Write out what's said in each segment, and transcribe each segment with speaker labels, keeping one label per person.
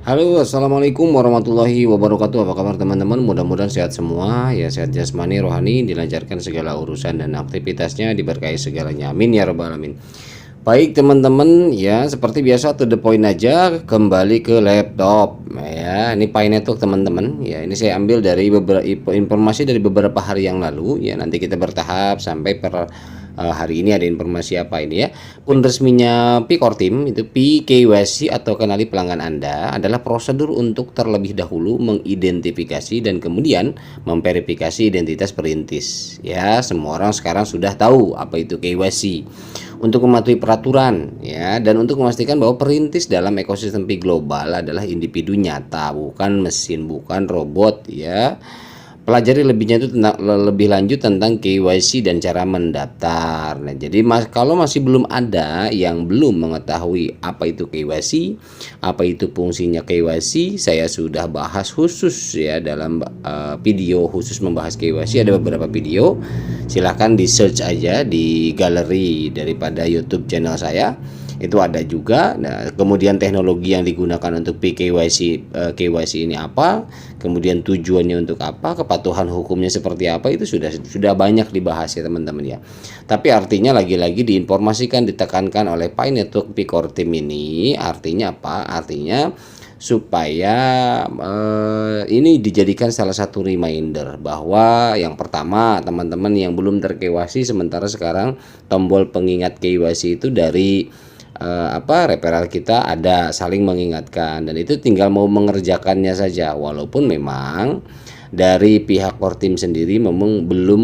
Speaker 1: Halo, assalamualaikum warahmatullahi wabarakatuh. Apa kabar teman-teman? Mudah-mudahan sehat semua. Ya, sehat jasmani, rohani, dilancarkan segala urusan dan aktivitasnya, diberkahi segalanya. Amin ya rabbal alamin. Baik teman-teman, ya seperti biasa to the point aja, kembali ke laptop. Ya, ini Pi Network teman-teman. Ya, ini saya ambil dari beberapa informasi dari beberapa hari yang lalu. Ya, nanti kita bertahap sampai per hari ini ada informasi apa ini ya. Pun resminya P-Kortim itu PKYC atau kenali pelanggan Anda adalah prosedur untuk terlebih dahulu mengidentifikasi dan kemudian memverifikasi identitas perintis. Ya, semua orang sekarang sudah tahu apa itu KYC. Untuk mematuhi peraturan ya, dan untuk memastikan bahwa perintis dalam ekosistem Pi global adalah individu nyata, bukan mesin, bukan robot ya. Pelajari lebih lanjut tentang KYC dan cara mendaftar. Nah, jadi kalau masih belum ada yang belum mengetahui apa itu KYC, apa itu fungsinya KYC, saya sudah bahas khusus ya dalam video khusus membahas KYC. Ada beberapa video, silahkan di search aja di galeri daripada YouTube channel saya. Itu ada juga. Nah, kemudian teknologi yang digunakan untuk PKYC KYC ini apa, kemudian tujuannya untuk apa, kepatuhan hukumnya seperti apa, itu sudah banyak dibahas ya teman-teman ya. Tapi artinya lagi-lagi diinformasikan, ditekankan oleh Pi Network P-Kortim ini, artinya apa? Artinya supaya ini dijadikan salah satu reminder bahwa yang pertama, teman-teman yang belum ter-KYC sementara sekarang tombol pengingat KYC itu dari referral kita ada, saling mengingatkan, dan itu tinggal mau mengerjakannya saja. Walaupun memang dari pihak Kortim sendiri memang belum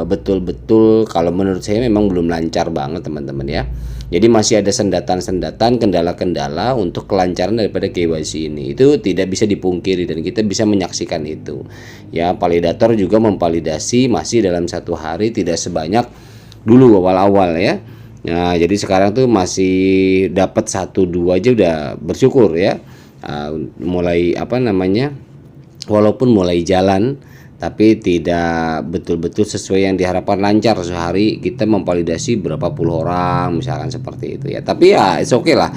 Speaker 1: betul-betul, kalau menurut saya memang belum lancar banget teman-teman ya. Jadi masih ada sendatan-sendatan, kendala-kendala untuk kelancaran daripada KYC ini. Itu tidak bisa dipungkiri dan kita bisa menyaksikan itu. Ya, validator juga memvalidasi masih dalam satu hari tidak sebanyak dulu awal-awal ya. Nah, jadi sekarang tuh masih dapat 1-2 aja udah bersyukur ya. Mulai walaupun mulai jalan tapi tidak betul-betul sesuai yang diharapkan lancar. Sehari kita memvalidasi berapa puluh orang misalkan seperti itu ya. Tapi ya it's okay lah.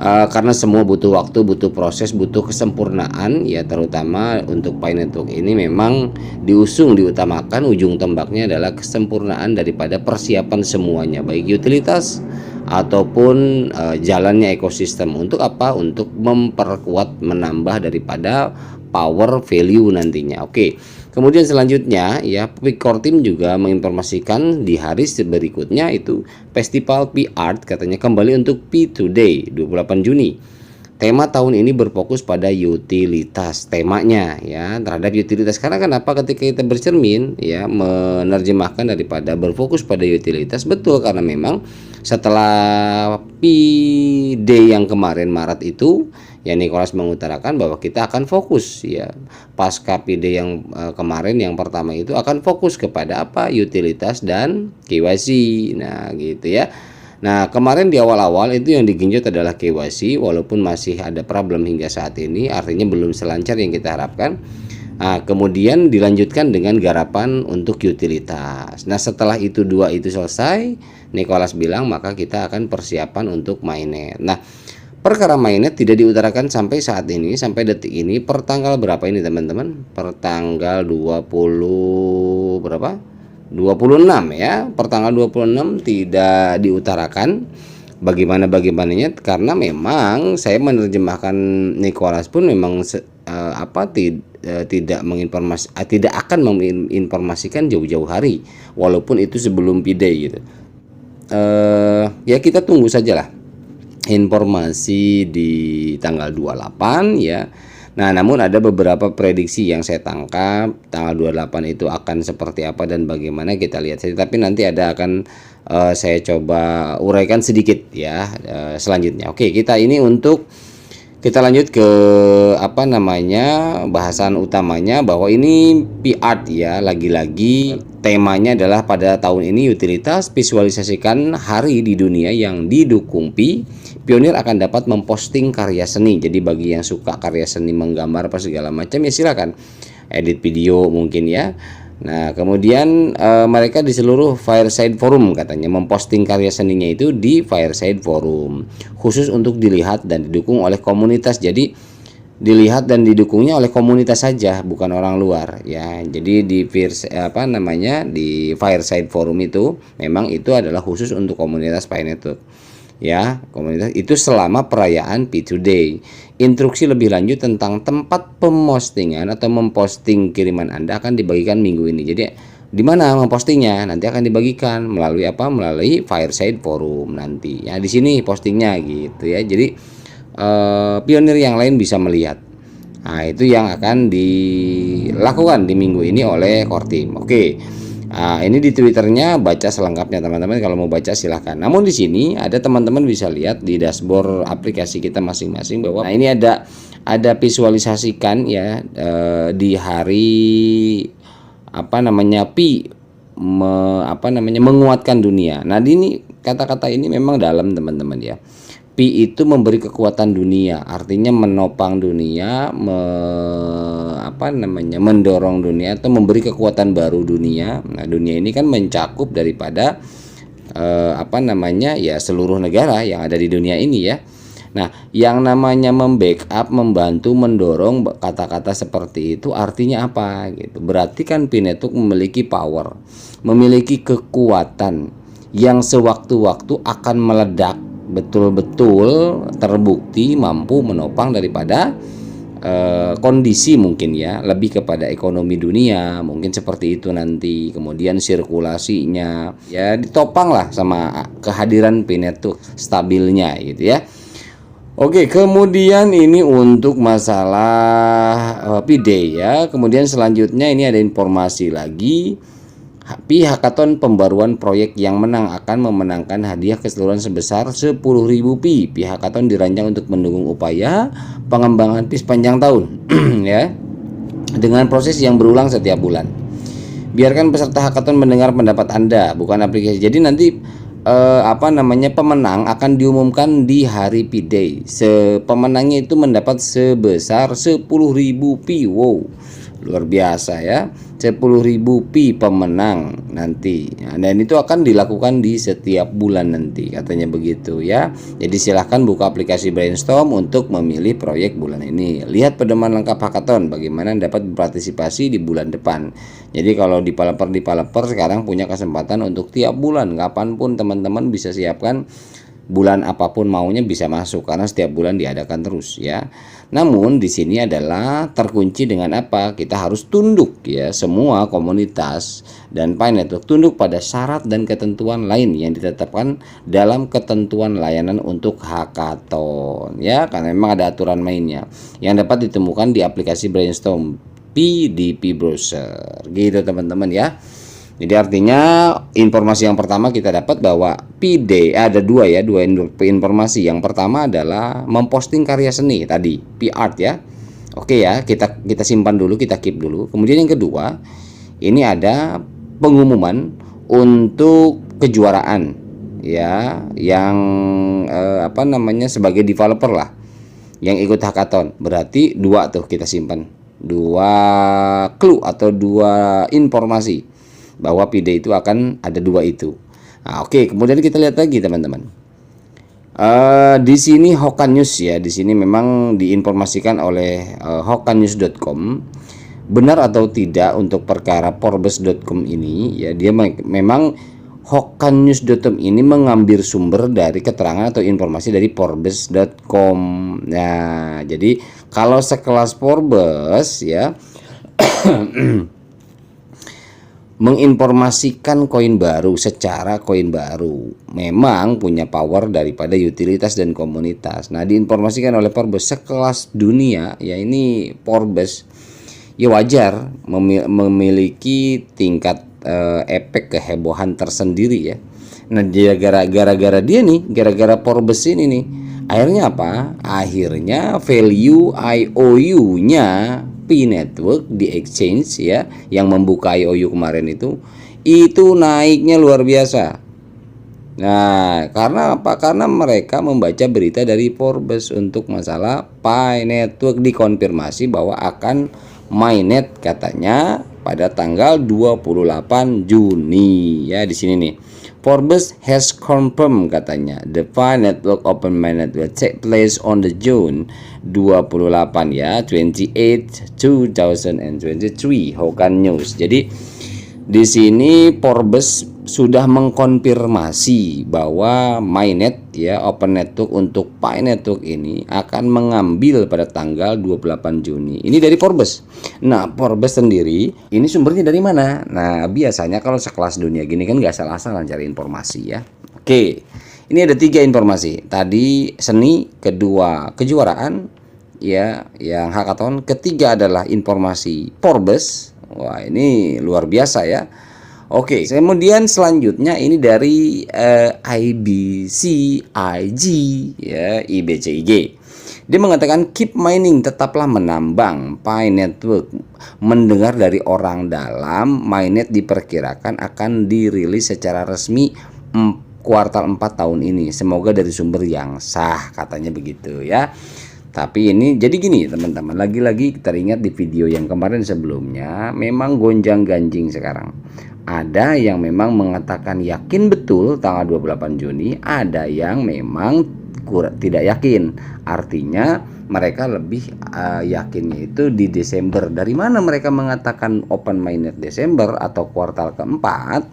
Speaker 1: Karena semua butuh waktu, butuh proses, butuh kesempurnaan ya, terutama untuk Pi Network ini memang diutamakan, ujung tombaknya adalah kesempurnaan daripada persiapan semuanya, baik utilitas ataupun jalannya ekosistem. Untuk apa? Untuk memperkuat, menambah daripada power value nantinya. Oke. Kemudian selanjutnya ya, P-Kortim juga menginformasikan di hari berikutnya itu Festival Pi Art katanya kembali untuk Pi Today 28 Juni. Tema tahun ini berfokus pada utilitas, temanya ya, terhadap utilitas. Karena kenapa? Ketika kita bercermin ya, menerjemahkan daripada berfokus pada utilitas, betul, karena memang setelah Pi Day yang kemarin Maret itu ya, Nicholas mengutarakan bahwa kita akan fokus ya, pasca Pi Day yang kemarin yang pertama itu akan fokus kepada apa? Utilitas dan KYC. Nah, gitu ya. Nah, kemarin di awal-awal itu yang digenjot adalah KYC, walaupun masih ada problem hingga saat ini, artinya belum selancar yang kita harapkan. Nah, kemudian dilanjutkan dengan garapan untuk utilitas. Nah, setelah itu dua itu selesai, Nicholas bilang maka kita akan persiapan untuk mainnet. Nah, perkara mainnet tidak diutarakan sampai saat ini, sampai detik ini, per tanggal berapa ini teman-teman? Per tanggal 20 berapa? 26 ya, per tanggal 26 tidak diutarakan bagaimananya, karena memang saya menerjemahkan Nicholas pun memang tidak akan menginformasikan jauh-jauh hari, walaupun itu sebelum Pi Day gitu. Ya kita tunggu sajalah informasi di tanggal 28 ya. Nah, namun ada beberapa prediksi yang saya tangkap tanggal 28 itu akan seperti apa dan bagaimana, kita lihat saja. Tapi nanti akan saya coba uraikan sedikit ya selanjutnya. Oke, kita lanjut ke bahasan utamanya, bahwa ini Pi Art ya, lagi-lagi temanya adalah pada tahun ini utilitas. Visualisasikan hari di dunia yang didukung Pi. Pionir akan dapat memposting karya seni. Jadi bagi yang suka karya seni, menggambar apa segala macam ya silakan. Edit video mungkin ya. Nah, kemudian mereka di seluruh Fireside Forum katanya memposting karya seninya itu di Fireside Forum, khusus untuk dilihat dan didukung oleh komunitas. Jadi dilihat dan didukungnya oleh komunitas saja, bukan orang luar ya. Jadi di Fireside Forum itu memang itu adalah khusus untuk komunitas Pi Network ya, komunitas itu selama perayaan P2 Day. Instruksi lebih lanjut tentang tempat pemostingan atau memposting kiriman Anda akan dibagikan minggu ini. Jadi di mana mempostingnya nanti akan dibagikan melalui melalui Fireside Forum nanti ya, di sini postingnya gitu ya. Jadi pionir yang lain bisa melihat. Nah, itu yang akan dilakukan di minggu ini oleh Core Team. Oke. Nah, ini di Twitternya, baca selengkapnya teman-teman, kalau mau baca silahkan. Namun di sini ada teman-teman bisa lihat di dashboard aplikasi kita masing-masing bahwa ini ada visualisasikan ya di hari Pi menguatkan dunia. Nah, ini kata-kata ini memang dalam teman-teman ya. Pi itu memberi kekuatan dunia, artinya menopang dunia, mendorong dunia atau memberi kekuatan baru dunia. Nah, dunia ini kan mencakup daripada seluruh negara yang ada di dunia ini ya. Nah, yang namanya membackup, membantu, mendorong, kata-kata seperti itu artinya apa gitu. Berarti kan Pi Network memiliki power, memiliki kekuatan yang sewaktu-waktu akan meledak, betul-betul terbukti mampu menopang daripada kondisi mungkin ya, lebih kepada ekonomi dunia mungkin seperti itu nanti. Kemudian sirkulasinya ya ditopang lah sama kehadiran Pi Network, stabilnya gitu ya. Oke, kemudian ini untuk masalah Pi Day ya. Kemudian selanjutnya ini ada informasi lagi. Pi Hackathon pembaruan proyek yang menang akan memenangkan hadiah keseluruhan sebesar 10.000 Pi. Pi Hackathon dirancang untuk mendukung upaya pengembangan Pi sepanjang tahun ya, dengan proses yang berulang setiap bulan. Biarkan peserta Hackathon mendengar pendapat Anda, bukan aplikasi. Jadi nanti pemenang akan diumumkan di hari Pi Day. Pemenangnya itu mendapat sebesar 10.000 Pi. Wow, luar biasa ya. 10.000 Pi pemenang nanti. Nah, dan itu akan dilakukan di setiap bulan nanti, katanya begitu ya. Jadi silahkan buka aplikasi Brainstorm untuk memilih proyek bulan ini. Lihat pedoman lengkap Hackathon bagaimana dapat berpartisipasi di bulan depan. Jadi kalau developer sekarang punya kesempatan untuk tiap bulan, kapanpun teman-teman bisa siapkan, bulan apapun maunya bisa masuk karena setiap bulan diadakan terus ya. Namun di sini adalah terkunci dengan apa? Kita harus tunduk ya, semua komunitas dan Pi Network tunduk pada syarat dan ketentuan lain yang ditetapkan dalam ketentuan layanan untuk hackathon ya, karena memang ada aturan mainnya yang dapat ditemukan di aplikasi Brainstorm Pi di Pi Browser gitu teman-teman ya. Jadi artinya informasi yang pertama kita dapat bahwa Pi Day ada dua informasi. Yang pertama adalah memposting karya seni tadi, Pi Art ya. Oke ya, kita simpan dulu, kita keep dulu. Kemudian yang kedua, ini ada pengumuman untuk kejuaraan ya, yang sebagai developer lah yang ikut hackathon. Berarti dua tuh kita simpan, dua clue atau dua informasi bahwa Pi Day itu akan ada dua itu. Nah, oke, kemudian kita lihat lagi teman-teman. Di sini Hokan News ya, di sini memang diinformasikan oleh hokannews.com, benar atau tidak untuk perkara Forbes.com ini ya, dia memang hokannews.com ini mengambil sumber dari keterangan atau informasi dari Forbes.com. Nah, jadi kalau sekelas Forbes ya menginformasikan koin baru secara koin baru memang punya power daripada utilitas dan komunitas. Nah, diinformasikan oleh Forbes sekelas dunia ya, ini Forbes ya wajar memiliki tingkat efek kehebohan tersendiri ya. Nah, dia gara-gara dia nih, gara-gara Forbes ini nih, akhirnya apa? Akhirnya value IOU-nya Pi Network di exchange ya, yang membuka IOU kemarin itu naiknya luar biasa. Nah, karena apa? Karena mereka membaca berita dari Forbes untuk masalah Pi Network, dikonfirmasi bahwa akan mainnet katanya pada tanggal 28 Juni ya, di sini nih. Forbes has confirmed katanya the Pi Network Open Mainnet will take place on the June 28 ya 28 2023 Hokan News. Jadi di sini Forbes sudah mengkonfirmasi bahwa Mainnet ya Open Network untuk Pi Network ini akan mengambil pada tanggal 28 Juni. Ini dari Forbes. Nah, Forbes sendiri ini sumbernya dari mana? Nah, biasanya kalau sekelas dunia gini kan nggak salah-salah cari informasi ya. Oke, ini ada 3 informasi. Tadi seni, kedua kejuaraan ya yang hackathon, ketiga adalah informasi Forbes. Wah, ini luar biasa ya. Oke, kemudian selanjutnya ini dari IBCIG ya, IBCIG. Dia mengatakan keep mining, tetaplah menambang Pi Network. Mendengar dari orang dalam, Mainnet diperkirakan akan dirilis secara resmi kuartal 4 tahun ini. Semoga dari sumber yang sah, katanya begitu ya. Tapi ini jadi gini teman-teman, lagi-lagi kita ingat di video yang kemarin sebelumnya, memang gonjang-ganjing sekarang. Ada yang memang mengatakan yakin betul tanggal 28 Juni, ada yang memang tidak yakin. Artinya mereka lebih yakinnya itu di Desember. Dari mana mereka mengatakan open mainnet Desember atau kuartal keempat?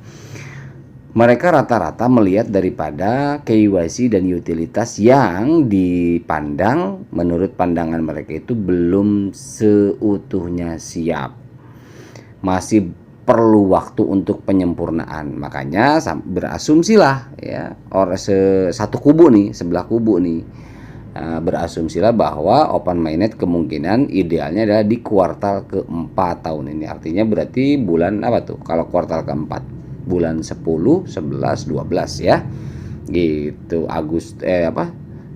Speaker 1: Mereka rata-rata melihat daripada KYC dan utilitas yang dipandang, menurut pandangan mereka itu belum seutuhnya siap. Masih perlu waktu untuk penyempurnaan. Makanya berasumsilah ya, satu kubu nih, sebelah kubu nih, berasumsilah bahwa open mainnet kemungkinan idealnya adalah di kuartal keempat tahun ini. Artinya berarti bulan apa tuh kalau kuartal keempat? Bulan 10, 11, 12 ya. Gitu.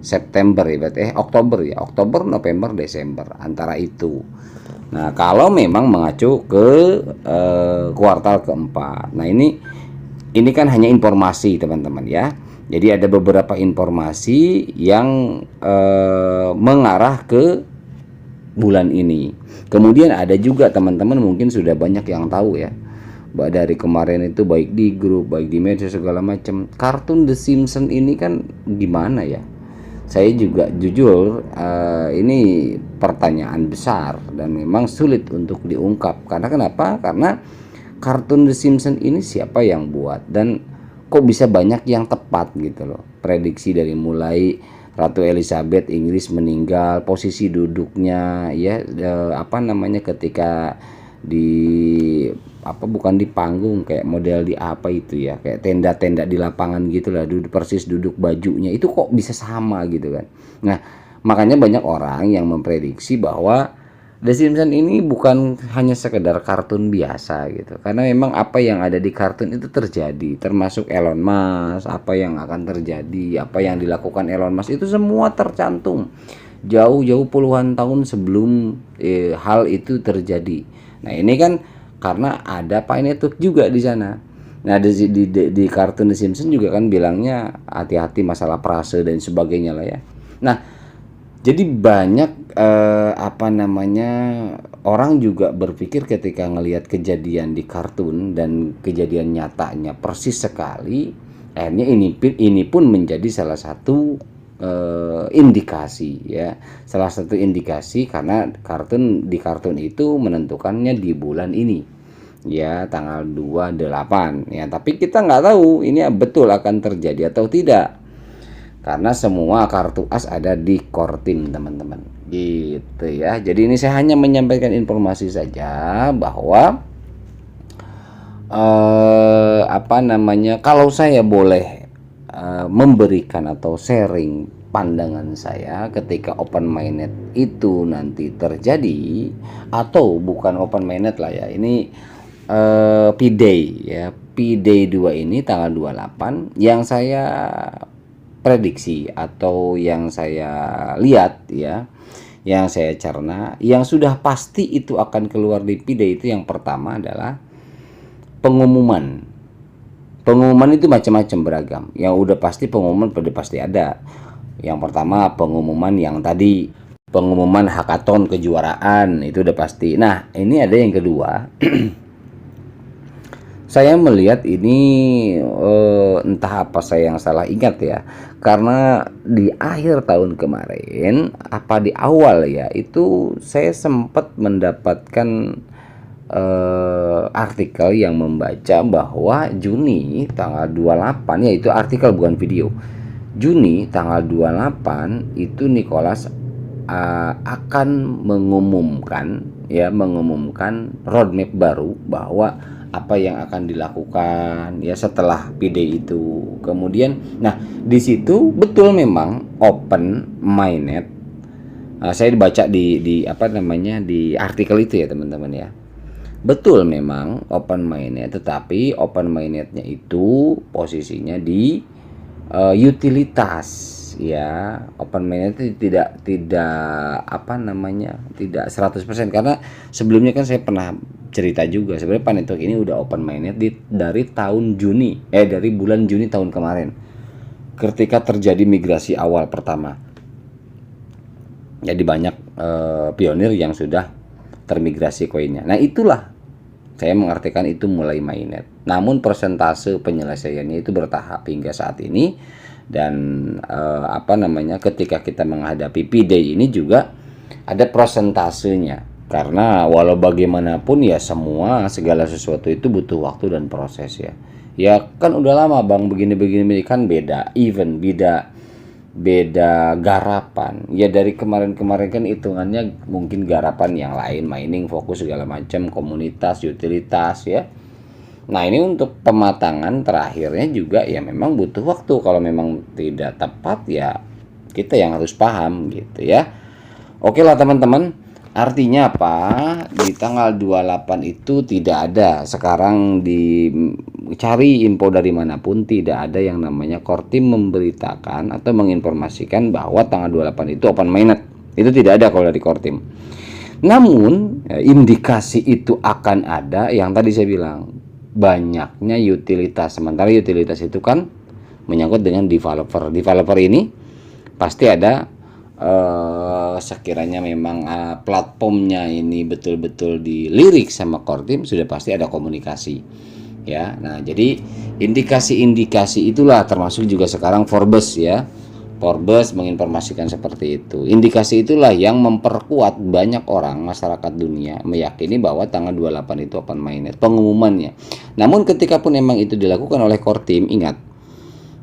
Speaker 1: September ya berarti Oktober ya. Oktober, November, Desember, antara itu. Nah, kalau memang mengacu ke kuartal keempat. Nah, ini kan hanya informasi, teman-teman ya. Jadi ada beberapa informasi yang mengarah ke bulan ini. Kemudian ada juga teman-teman mungkin sudah banyak yang tahu ya, dari kemarin itu baik di grup, baik di media segala macam, kartun The Simpsons ini kan gimana ya? Saya juga jujur ini pertanyaan besar dan memang sulit untuk diungkap. Karena kenapa? Karena kartun The Simpsons ini siapa yang buat dan kok bisa banyak yang tepat gitu loh. Prediksi dari mulai Ratu Elizabeth Inggris meninggal, posisi duduknya ya ketika bukan di panggung, kayak model di apa itu ya, kayak tenda-tenda di lapangan gitulah, persis duduk bajunya itu kok bisa sama gitu kan. Nah, makanya banyak orang yang memprediksi bahwa The Simpsons ini bukan hanya sekedar kartun biasa gitu, karena memang apa yang ada di kartun itu terjadi, termasuk Elon Musk, apa yang akan terjadi, apa yang dilakukan Elon Musk itu semua tercantum jauh-jauh puluhan tahun sebelum hal itu terjadi. Nah, ini kan karena ada Pi Network juga di sana. Nah, di kartun The Simpsons juga kan bilangnya hati-hati masalah prase dan sebagainya lah ya. Nah, jadi banyak orang juga berpikir ketika ngelihat kejadian di kartun dan kejadian nyatanya persis sekali, akhirnya ini pun menjadi salah satu indikasi ya, salah satu indikasi karena di kartun itu menentukannya di bulan ini ya, tanggal 28 ya, tapi kita nggak tahu ini betul akan terjadi atau tidak karena semua kartu as ada di core team teman-teman gitu ya. Jadi ini saya hanya menyampaikan informasi saja bahwa kalau saya boleh memberikan atau sharing pandangan saya ketika open mainnet itu nanti terjadi, atau bukan open mainnet lah ya, ini P-Day ya, P-Day 2 ini tanggal 28 yang saya prediksi atau yang saya lihat ya, yang saya cerna, yang sudah pasti itu akan keluar di P-Day itu yang pertama adalah pengumuman itu macam-macam beragam. Yang udah pasti pengumuman pasti ada. Yang pertama pengumuman yang tadi, pengumuman hackathon kejuaraan itu udah pasti. Nah, ini ada yang kedua. Saya melihat ini entah apa saya yang salah ingat ya, karena di akhir tahun kemarin apa di awal ya itu saya sempat mendapatkan artikel yang membaca bahwa Juni tanggal 28, ya itu artikel bukan video. Juni tanggal 28 itu Nicholas akan mengumumkan roadmap baru bahwa apa yang akan dilakukan ya setelah PD itu. Kemudian nah di situ betul memang open mainnet. Saya baca di apa namanya di artikel itu ya teman-teman ya. Betul memang open mainnet, tetapi open mainnetnya itu posisinya di utilitas ya. Open mainnet itu tidak apa namanya tidak 100%, karena sebelumnya kan saya pernah cerita juga sebenarnya Panetok ini udah open mainnet dari tahun Juni dari bulan Juni tahun kemarin ketika terjadi migrasi awal pertama. Jadi banyak pionir yang sudah termigrasi koinnya. Nah itulah saya mengartikan itu mulai mainnet. Namun persentase penyelesaiannya itu bertahap hingga saat ini. Dan apa namanya ketika kita menghadapi P-Day ini juga ada prosentasenya, karena walau bagaimanapun ya segala sesuatu itu butuh waktu dan proses ya. Ya kan udah lama bang begini kan beda event, beda garapan ya. Dari kemarin-kemarin kan hitungannya mungkin garapan yang lain, mining fokus segala macam, komunitas, utilitas ya. Nah ini untuk pematangan terakhirnya juga ya memang butuh waktu. Kalau memang tidak tepat ya kita yang harus paham gitu ya. Oke lah teman-teman, artinya apa? Di tanggal 28 itu tidak ada, sekarang dicari info dari manapun tidak ada yang namanya core team memberitakan atau menginformasikan bahwa tanggal 28 itu open mainnet. Itu tidak ada kalau dari core team. Namun indikasi itu akan ada yang tadi saya bilang, banyaknya utilitas. Sementara utilitas itu kan menyangkut dengan developer ini pasti ada sekiranya memang platformnya ini betul-betul dilirik sama core team, sudah pasti ada komunikasi ya. Nah jadi indikasi-indikasi itulah termasuk juga sekarang Forbes ya, Forbes menginformasikan seperti itu. Indikasi itulah yang memperkuat banyak orang masyarakat dunia meyakini bahwa tanggal 28 itu open mainnet pengumumannya. Namun ketika pun emang itu dilakukan oleh core team, ingat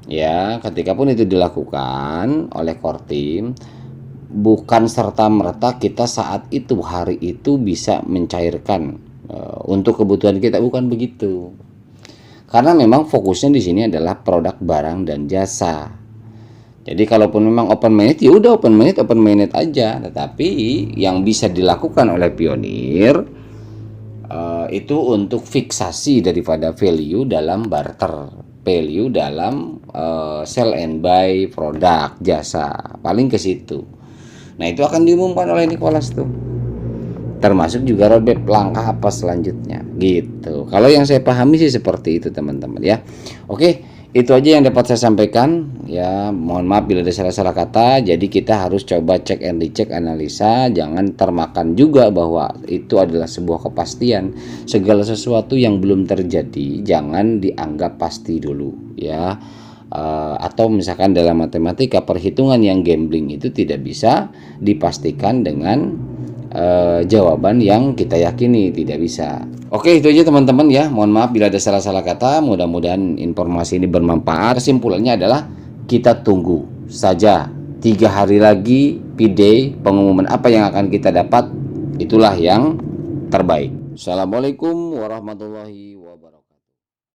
Speaker 1: ya, ketika pun itu dilakukan oleh core team, bukan serta-merta kita saat itu hari itu bisa mencairkan untuk kebutuhan kita, bukan begitu. Karena memang fokusnya di sini adalah produk, barang dan jasa. Jadi kalaupun memang open mainnet ya udah open mainnet aja. Tetapi yang bisa dilakukan oleh pionir itu untuk fiksasi daripada value dalam barter, value dalam sell and buy produk, jasa, paling ke situ. Nah itu akan diumumkan oleh Nicholas tuh, termasuk juga roadmap langkah apa selanjutnya gitu. Kalau yang saya pahami sih seperti itu teman-teman ya. Oke, itu aja yang dapat saya sampaikan ya. Mohon maaf bila ada salah-salah kata. Jadi kita harus coba cek and recheck, analisa, jangan termakan juga bahwa itu adalah sebuah kepastian. Segala sesuatu yang belum terjadi jangan dianggap pasti dulu ya. Atau misalkan dalam matematika perhitungan yang gambling itu tidak bisa dipastikan dengan jawaban yang kita yakini, tidak bisa. Oke, itu aja teman-teman ya. Mohon maaf bila ada salah-salah kata. Mudah-mudahan informasi ini bermanfaat. Kesimpulannya adalah kita tunggu saja 3 hari lagi P-Day, pengumuman apa yang akan kita dapat itulah yang terbaik. Assalamualaikum warahmatullahi wabarakatuh.